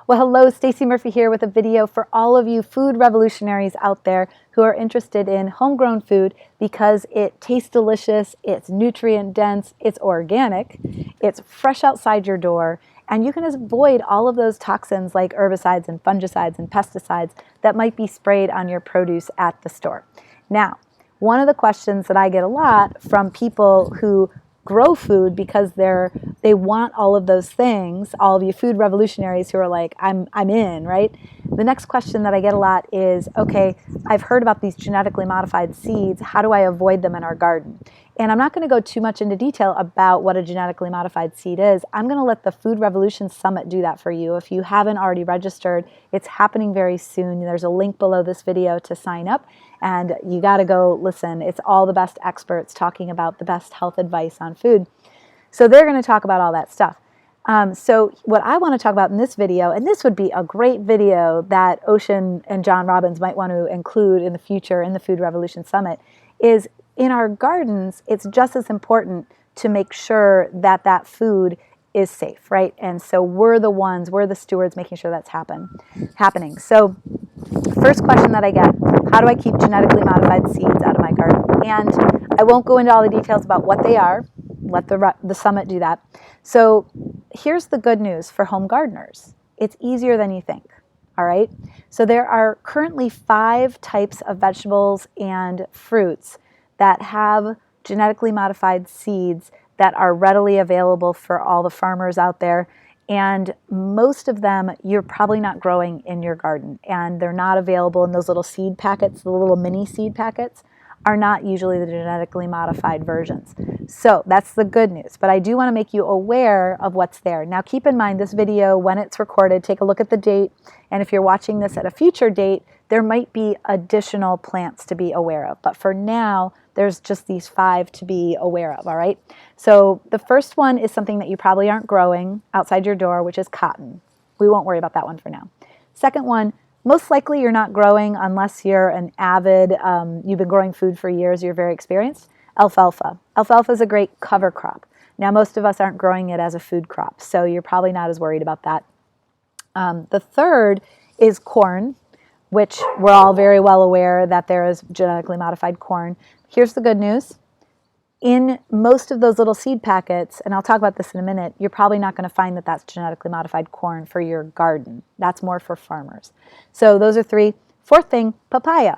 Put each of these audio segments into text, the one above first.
Well, hello, Stacey Murphy here with a video for all of you food revolutionaries out there who are interested in homegrown food because it tastes delicious, it's nutrient dense, it's organic, it's fresh outside your door, and you can avoid all of those toxins like herbicides and fungicides and pesticides that might be sprayed on your produce at the store. Now, one of the questions that I get a lot from people who grow food because they want all of those things, all of you food revolutionaries who are like, I'm in, right? The next question that I get a lot is, okay, I've heard about these genetically modified seeds. How do I avoid them in our garden? And I'm not going to go too much into detail about what a genetically modified seed is. I'm going to let the Food Revolution Summit do that for you. If you haven't already registered, it's happening very soon. There's a link below this video to sign up, and you got to go listen. It's all the best experts talking about the best health advice on food. So they're going to talk about all that stuff. So what I want to talk about in this video, and this would be a great video that Ocean and John Robbins might want to include in the future in the Food Revolution Summit, is in our gardens, it's just as important to make sure that that food is safe, right? And so we're the stewards making sure that's happening. So first question that I get, how do I keep genetically modified seeds out of my garden? And I won't go into all the details about what they are. Let the summit do that. So here's the good news for home gardeners. It's easier than you think, all right? So there are currently 5 types of vegetables and fruits that have genetically modified seeds that are readily available for all the farmers out there. And most of them you're probably not growing in your garden, and they're not available in those little seed packets. The little mini seed packets are not usually the genetically modified versions. So that's the good news, but I do want to make you aware of what's there. Now keep in mind this video, when it's recorded, take a look at the date, and if you're watching this at a future date, there might be additional plants to be aware of. But for now, there's just these 5 to be aware of, all right? So the first one is something that you probably aren't growing outside your door, which is cotton. We won't worry about that one for now. Second one, most likely you're not growing unless you're an avid, you've been growing food for years, you're very experienced. Alfalfa. Alfalfa is a great cover crop. Now most of us aren't growing it as a food crop, so you're probably not as worried about that. The third is corn, which we're all very well aware that there is genetically modified corn. Here's the good news. In most of those little seed packets, and I'll talk about this in a minute, you're probably not going to find that that's genetically modified corn for your garden. That's more for farmers. So those are 3. Fourth thing, papaya.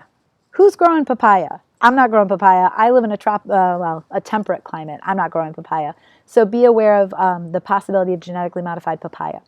Who's growing papaya? I'm not growing papaya. I live in a temperate climate. I'm not growing papaya. So be aware of the possibility of genetically modified papaya.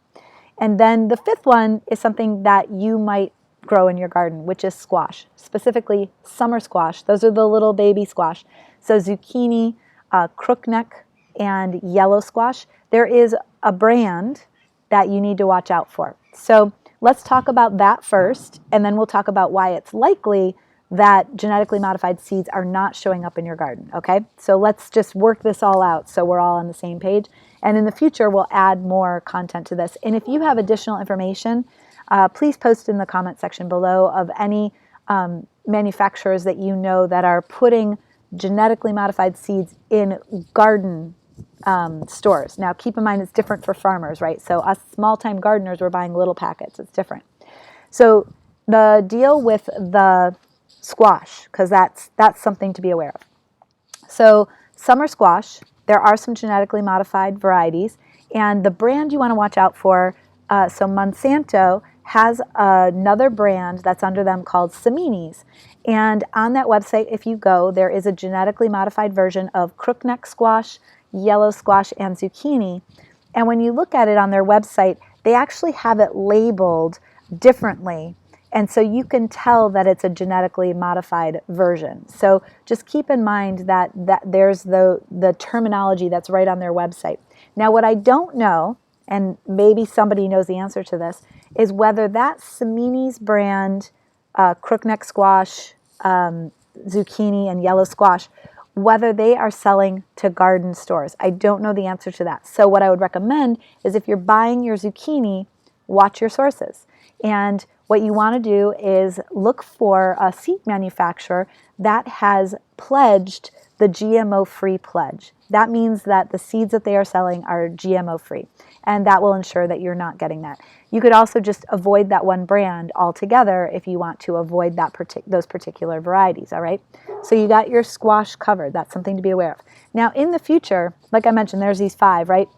And then the 5th one is something that you might grow in your garden, which is squash, specifically summer squash. Those are the little baby squash. So zucchini, crookneck, and yellow squash. There is a brand that you need to watch out for. So let's talk about that first, and then we'll talk about why it's likely that genetically modified seeds are not showing up in your garden, okay? So let's just work this all out so we're all on the same page. And in the future, we'll add more content to this. And if you have additional information, please post in the comment section below of any manufacturers that you know that are putting genetically modified seeds in garden stores. Now keep in mind it's different for farmers, right? So us small-time gardeners, we're buying little packets. It's different. So the deal with the squash, because that's something to be aware of. So summer squash, there are some genetically modified varieties, and the brand you want to watch out for, so Monsanto has another brand that's under them called Seminis. And on that website, if you go, there is a genetically modified version of crookneck squash, yellow squash, and zucchini. And when you look at it on their website, they actually have it labeled differently. And so you can tell that it's a genetically modified version. So just keep in mind that there's the terminology that's right on their website. Now what I don't know, and maybe somebody knows the answer to this, is whether that Semini's brand, crookneck squash, zucchini, and yellow squash, whether they are selling to garden stores. I don't know the answer to that. So what I would recommend is if you're buying your zucchini, watch your sources. And what you want to do is look for a seed manufacturer that has pledged the GMO-free pledge. That means that the seeds that they are selling are GMO-free, and that will ensure that you're not getting that. You could also just avoid that one brand altogether if you want to avoid that those particular varieties, all right? So you got your squash covered. That's something to be aware of. Now, in the future, like I mentioned, there's these 5, right?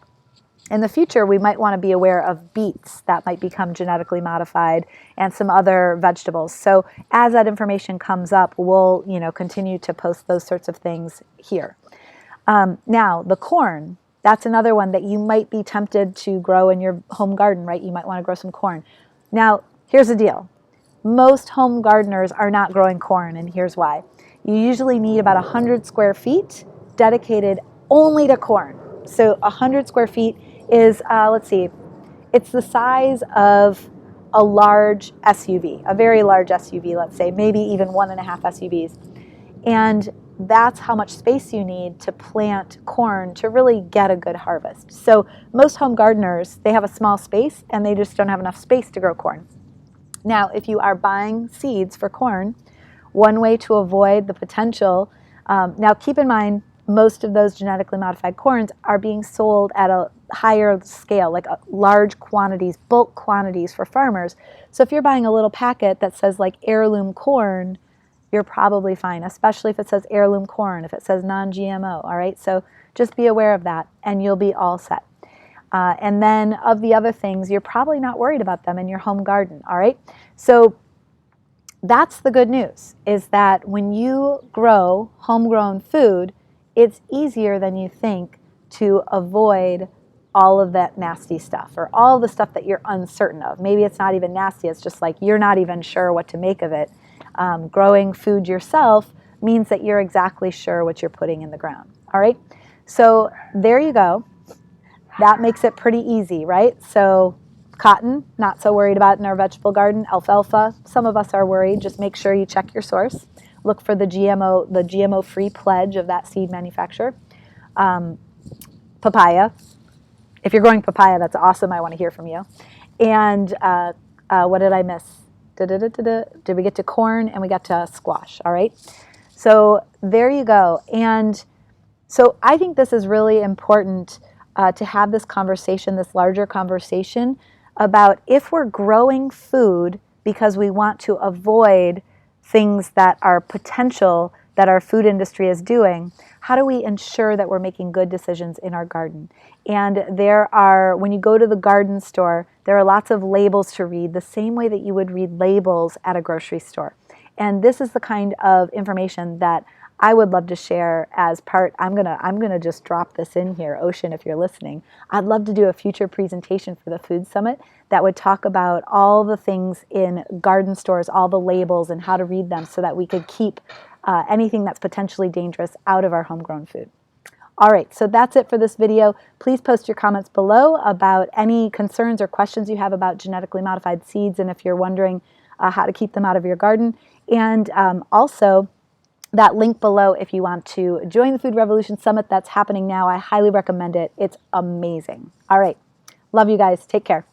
In the future, we might want to be aware of beets that might become genetically modified and some other vegetables. So as that information comes up, we'll continue to post those sorts of things here. Now, the corn, that's another one that you might be tempted to grow in your home garden, right? You might want to grow some corn. Now, here's the deal. Most home gardeners are not growing corn, and here's why. You usually need about 100 square feet dedicated only to corn. So 100 square feet is, let's see, it's the size of a large SUV, a very large SUV, let's say, maybe even 1.5 SUVs. And that's how much space you need to plant corn to really get a good harvest. So most home gardeners, they have a small space and they just don't have enough space to grow corn. Now, if you are buying seeds for corn, one way to avoid the potential, now keep in mind, most of those genetically modified corns are being sold at a higher scale, like large quantities, bulk quantities for farmers. So if you're buying a little packet that says like heirloom corn, you're probably fine, especially if it says heirloom corn, if it says non-GMO, all right? So just be aware of that and you'll be all set. And then of the other things, you're probably not worried about them in your home garden, all right? So that's the good news, is that when you grow homegrown food, it's easier than you think to avoid all of that nasty stuff or all the stuff that you're uncertain of. Maybe it's not even nasty, it's just like you're not even sure what to make of it. Growing food yourself means that you're exactly sure what you're putting in the ground, all right? So there you go. That makes it pretty easy, right? So cotton, not so worried about in our vegetable garden. Alfalfa, some of us are worried. Just make sure you check your source. Look for the GMO-free pledge of that seed manufacturer. Papaya. If you're growing papaya, that's awesome. I want to hear from you. And what did I miss? Did we get to corn? And we got to squash, all right? So there you go. And so I think this is really important to have this conversation, this larger conversation about if we're growing food because we want to avoid things that are potential that our food industry is doing, how do we ensure that we're making good decisions in our garden? And there are, when you go to the garden store, there are lots of labels to read, the same way that you would read labels at a grocery store. And this is the kind of information that I would love to share as part. I'm gonna just drop this in here, Ocean, if you're listening. I'd love to do a future presentation for the Food Summit that would talk about all the things in garden stores, all the labels and how to read them so that we could keep anything that's potentially dangerous out of our homegrown food. All right, so that's it for this video. Please post your comments below about any concerns or questions you have about genetically modified seeds and if you're wondering how to keep them out of your garden. And also, that link below if you want to join the Food Revolution Summit that's happening now. I highly recommend it. It's amazing. All right. Love you guys. Take care.